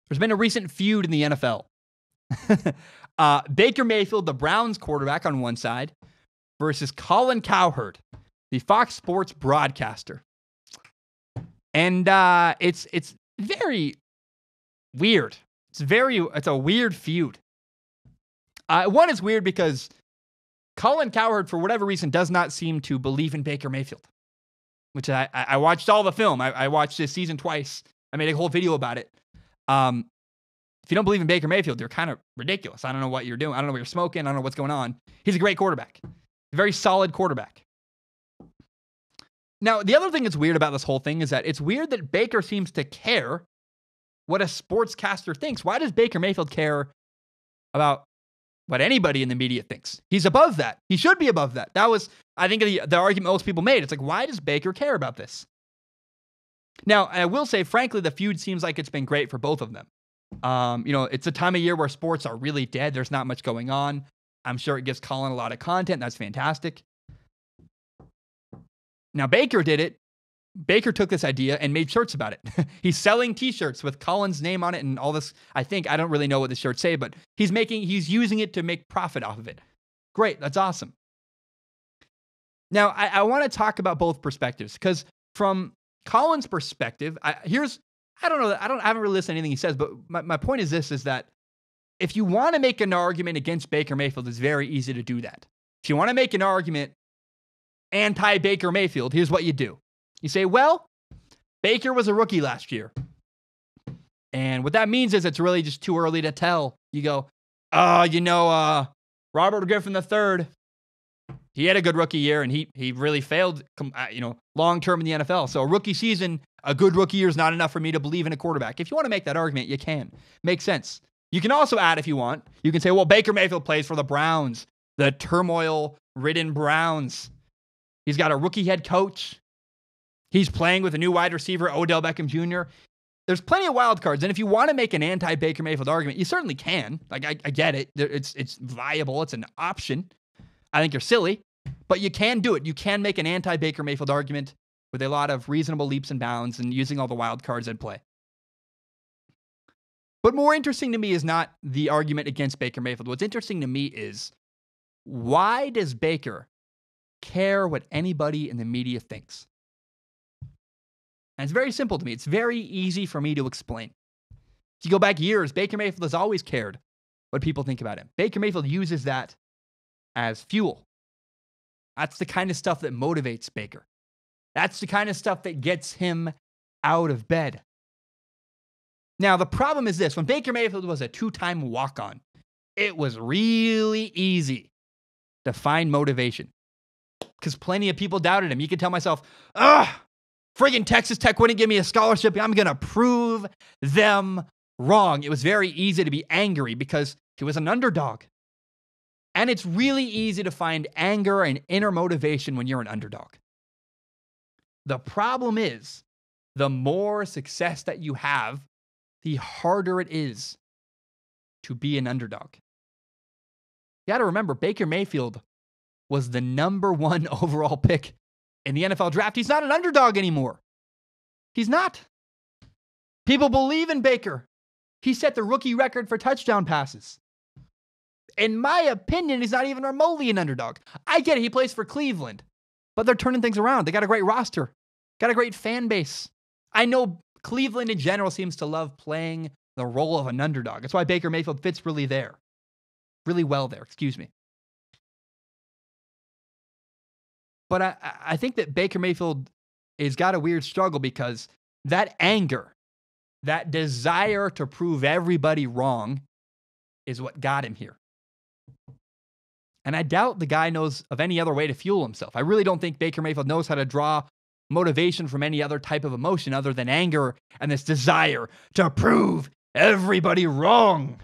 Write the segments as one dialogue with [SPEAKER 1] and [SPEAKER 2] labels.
[SPEAKER 1] There's been a recent feud in the NFL. Baker Mayfield, the Browns quarterback on one side, versus Colin Cowherd, the Fox Sports broadcaster. And it's very weird. It's a weird feud. One is weird because Colin Cowherd, for whatever reason, does not seem to believe in Baker Mayfield, which I watched all the film. I watched this season twice. I made a whole video about it. If you don't believe in Baker Mayfield, you're kind of ridiculous. I don't know what you're doing. I don't know what you're smoking. I don't know what's going on. He's a great quarterback. A very solid quarterback. Now, the other thing that's weird about this whole thing is that it's weird that Baker seems to care what a sportscaster thinks. Why does Baker Mayfield care about what anybody in the media thinks? He's above that. He should be above that. That was, I think, the argument most people made. It's like, why does Baker care about this? Now, I will say, frankly, the feud seems like it's been great for both of them. It's a time of year where sports are really dead. There's not much going on. I'm sure it gives Colin a lot of content. That's fantastic. Now, Baker did it. Baker took this idea and made shirts about it. He's selling t-shirts with Colin's name on it and all this. I don't really know what the shirts say, but he's using it to make profit off of it. Great. That's awesome. Now, I want to talk about both perspectives because from Colin's perspective, I haven't really listened to anything he says, but my point is this, is that if you want to make an argument against Baker Mayfield, it's very easy to do that. If you want to make an argument anti-Baker Mayfield, here's what you do. You say, well, Baker was a rookie last year. And what that means is it's really just too early to tell. You go, Robert Griffin III, he had a good rookie year and he really failed, long-term in the NFL. So a rookie season, a good rookie year is not enough for me to believe in a quarterback. If you want to make that argument, you can. Makes sense. You can also add, if you want, you can say, well, Baker Mayfield plays for the Browns, the turmoil-ridden Browns. He's got a rookie head coach. He's playing with a new wide receiver, Odell Beckham Jr. There's plenty of wild cards. And if you want to make an anti-Baker Mayfield argument, you certainly can. Like, I get it. It's viable. It's an option. I think you're silly, but you can do it. You can make an anti-Baker Mayfield argument with a lot of reasonable leaps and bounds and using all the wild cards at play. But more interesting to me is not the argument against Baker Mayfield. What's interesting to me is, why does Baker care what anybody in the media thinks? And it's very simple to me. It's very easy for me to explain. If you go back years, Baker Mayfield has always cared what people think about him. Baker Mayfield uses that as fuel. That's the kind of stuff that motivates Baker. That's the kind of stuff that gets him out of bed. Now, the problem is this. When Baker Mayfield was a two-time walk-on, it was really easy to find motivation because plenty of people doubted him. You could tell myself, friggin' Texas Tech wouldn't give me a scholarship. I'm going to prove them wrong. It was very easy to be angry because he was an underdog. And it's really easy to find anger and inner motivation when you're an underdog. The problem is, the more success that you have, the harder it is to be an underdog. You got to remember, Baker Mayfield was the number 1 overall pick in the NFL draft. He's not an underdog anymore. He's not. People believe in Baker. He set the rookie record for touchdown passes. In my opinion, he's not even remotely an underdog. I get it. He plays for Cleveland, but they're turning things around. They got a great roster, got a great fan base. I know Cleveland in general seems to love playing the role of an underdog. That's why Baker Mayfield fits really well there, excuse me. But I think that Baker Mayfield has got a weird struggle because that anger, that desire to prove everybody wrong is what got him here. And I doubt the guy knows of any other way to fuel himself. I really don't think Baker Mayfield knows how to draw motivation from any other type of emotion other than anger and this desire to prove everybody wrong.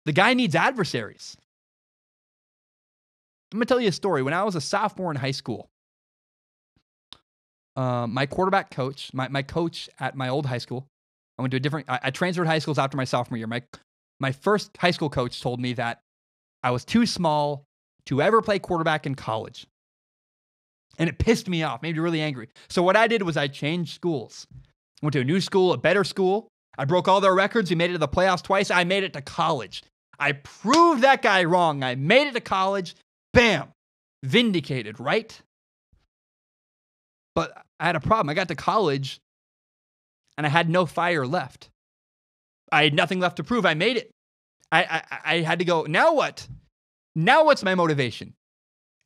[SPEAKER 1] The guy needs adversaries. I'm going to tell you a story. When I was a sophomore in high school, my quarterback coach, my coach at my old high school, I transferred high schools after my sophomore year. My first high school coach told me that I was too small to ever play quarterback in college. And it pissed me off, made me really angry. So what I did was I changed schools. Went to a new school, a better school, I broke all their records. We made it to the playoffs twice. I made it to college. I proved that guy wrong. I made it to college. Bam. Vindicated, right? But I had a problem. I got to college and I had no fire left. I had nothing left to prove. I made it. I had to go, now what? Now what's my motivation?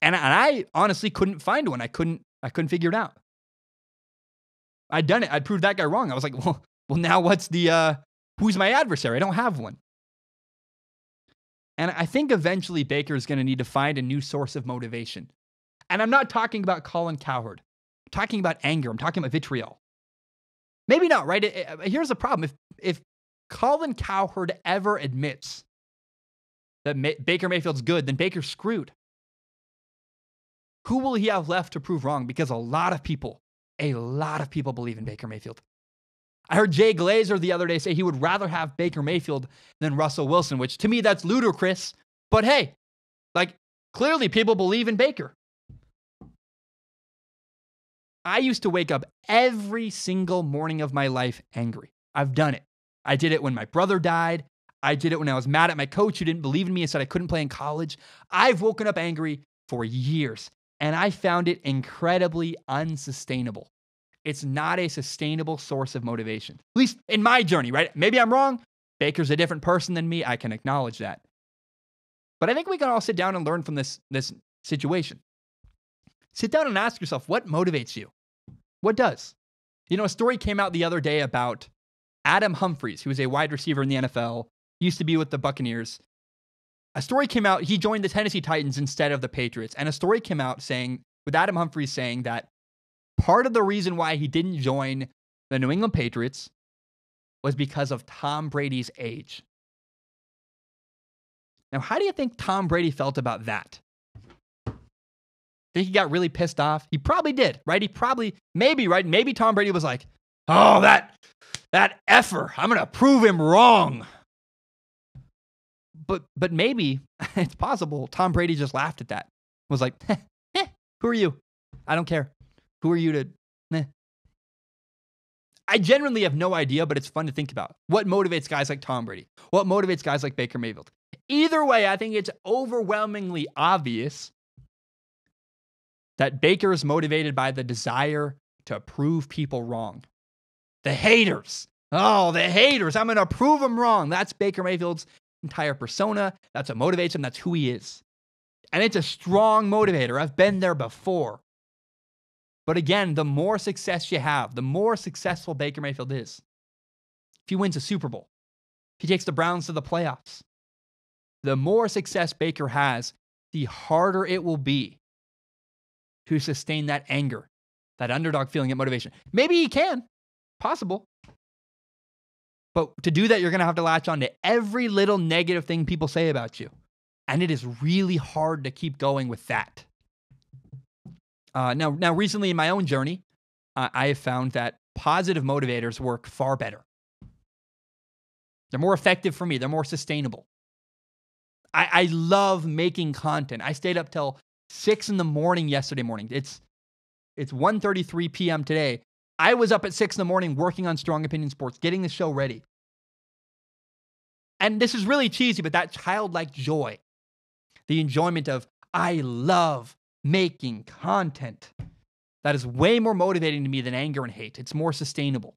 [SPEAKER 1] And I honestly couldn't find one. I couldn't figure it out. I'd done it. I'd proved that guy wrong. I was like, well, now what's who's my adversary? I don't have one. And I think eventually Baker is going to need to find a new source of motivation. And I'm not talking about Colin Cowherd. I'm talking about anger. I'm talking about vitriol. Maybe not, right? Here's the problem. If Colin Cowherd ever admits that Baker Mayfield's good, then Baker's screwed. Who will he have left to prove wrong? Because a lot of people believe in Baker Mayfield. I heard Jay Glazer the other day say he would rather have Baker Mayfield than Russell Wilson, which to me, that's ludicrous. But hey, clearly people believe in Baker. I used to wake up every single morning of my life angry. I've done it. I did it when my brother died. I did it when I was mad at my coach who didn't believe in me and said I couldn't play in college. I've woken up angry for years, and I found it incredibly unsustainable. It's not a sustainable source of motivation, at least in my journey, right? Maybe I'm wrong. Baker's a different person than me. I can acknowledge that. But I think we can all sit down and learn from this situation. Sit down and ask yourself, what motivates you? What does? A story came out the other day about Adam Humphries, who was a wide receiver in the NFL, used to be with the Buccaneers. A story came out, he joined the Tennessee Titans instead of the Patriots. And a story came out with Adam Humphries saying that part of the reason why he didn't join the New England Patriots was because of Tom Brady's age. Now, how do you think Tom Brady felt about that? Think he got really pissed off? He probably did, right? Maybe Tom Brady was like, oh, that effer, I'm going to prove him wrong. But maybe, it's possible, Tom Brady just laughed at that. Was like, who are you? I don't care. Who are you to, I genuinely have no idea, but it's fun to think about. What motivates guys like Tom Brady? What motivates guys like Baker Mayfield? Either way, I think it's overwhelmingly obvious that Baker is motivated by the desire to prove people wrong. The haters. Oh, the haters. I'm going to prove them wrong. That's Baker Mayfield's entire persona. That's what motivates him. That's who he is. And it's a strong motivator. I've been there before. But again, the more success you have, the more successful Baker Mayfield is. If he wins a Super Bowl, if he takes the Browns to the playoffs, the more success Baker has, the harder it will be to sustain that anger, that underdog feeling, and motivation. Maybe he can. Possible. But to do that, you're going to have to latch on to every little negative thing people say about you. And it is really hard to keep going with that. Now, recently in my own journey, I have found that positive motivators work far better. They're more effective for me. They're more sustainable. I love making content. I stayed up till 6 a.m. yesterday morning. It's 1:33 p.m. today. I was up at 6 a.m. working on Strong Opinion Sports, getting the show ready. And this is really cheesy, but that childlike joy, the enjoyment of, I love making content, that is way more motivating to me than anger and hate. It's more sustainable.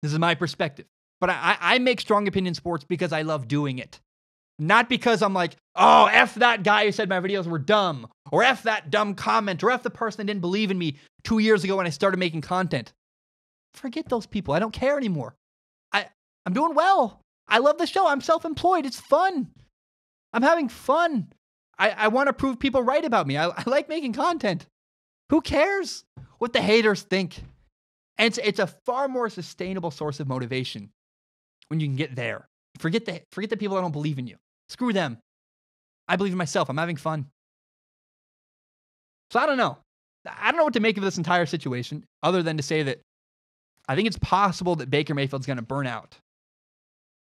[SPEAKER 1] This is my perspective. But I make Strong Opinion Sports because I love doing it. Not because I'm like, oh, F that guy who said my videos were dumb, or F that dumb comment, or F the person that didn't believe in me 2 years ago when I started making content. Forget those people. I don't care anymore. I'm doing well. I love the show. I'm self-employed. It's fun. I'm having fun. I want to prove people right about me. I like making content. Who cares what the haters think? And it's a far more sustainable source of motivation when you can get there. Forget the people that don't believe in you. Screw them. I believe in myself. I'm having fun. So I don't know. I don't know what to make of this entire situation other than to say that I think it's possible that Baker Mayfield's going to burn out.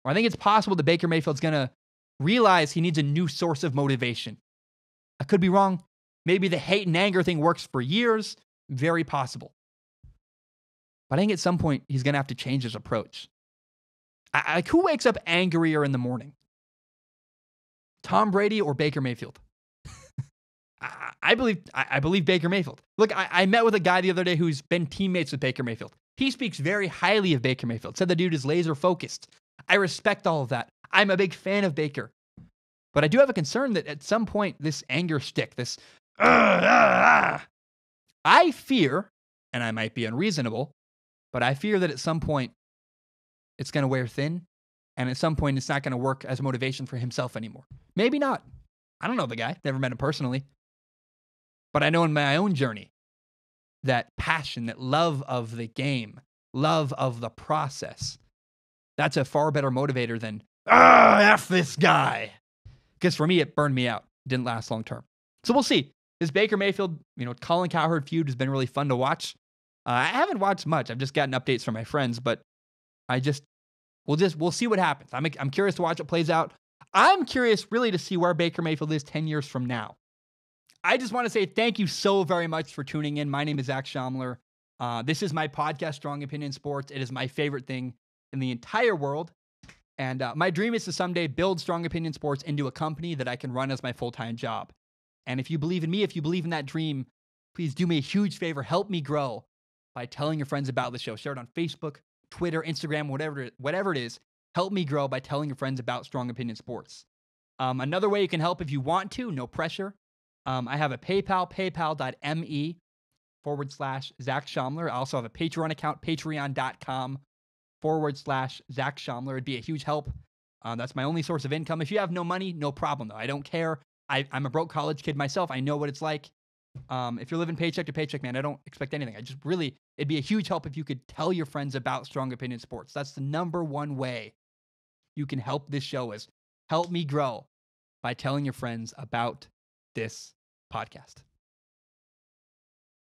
[SPEAKER 1] Or I think it's possible that Baker Mayfield's going to realize he needs a new source of motivation. I could be wrong. Maybe the hate and anger thing works for years. Very possible. But I think at some point he's going to have to change his approach. Like, who wakes up angrier in the morning? Tom Brady or Baker Mayfield? I believe Baker Mayfield. Look, I met with a guy the other day who's been teammates with Baker Mayfield. He speaks very highly of Baker Mayfield. Said the dude is laser focused. I respect all of that. I'm a big fan of Baker. But I do have a concern that at some point, this anger stick, this, I fear, and I might be unreasonable, but I fear that at some point, it's going to wear thin. And at some point, it's not going to work as motivation for himself anymore. Maybe not. I don't know the guy. Never met him personally. But I know in my own journey, that passion, that love of the game, love of the process, that's a far better motivator than, F this guy. Because for me, it burned me out. Didn't last long term. So we'll see. This Baker Mayfield, Colin Cowherd feud has been really fun to watch. I haven't watched much. I've just gotten updates from my friends, but we'll see what happens. I'm curious to watch what plays out. I'm curious really to see where Baker Mayfield is 10 years from now. I just want to say thank you so very much for tuning in. My name is Zach Schaumler. This is my podcast, Strong Opinion Sports. It is my favorite thing in the entire world. And my dream is to someday build Strong Opinion Sports into a company that I can run as my full-time job. And if you believe in me, if you believe in that dream, please do me a huge favor. Help me grow by telling your friends about the show. Share it on Facebook, Twitter, Instagram, whatever it is. Help me grow by telling your friends about Strong Opinion Sports. Another way you can help if you want to, no pressure. I have a PayPal, paypal.me/Zach Schaumler. I also have a Patreon account, patreon.com/Zach Schaumler. It'd be a huge help. That's my only source of income. If you have no money, no problem, though. I don't care. I'm a broke college kid myself. I know what it's like. If you're living paycheck to paycheck, man, I don't expect anything. It'd be a huge help if you could tell your friends about Strong Opinion Sports. That's the number one way you can help this show is help me grow by telling your friends about this podcast.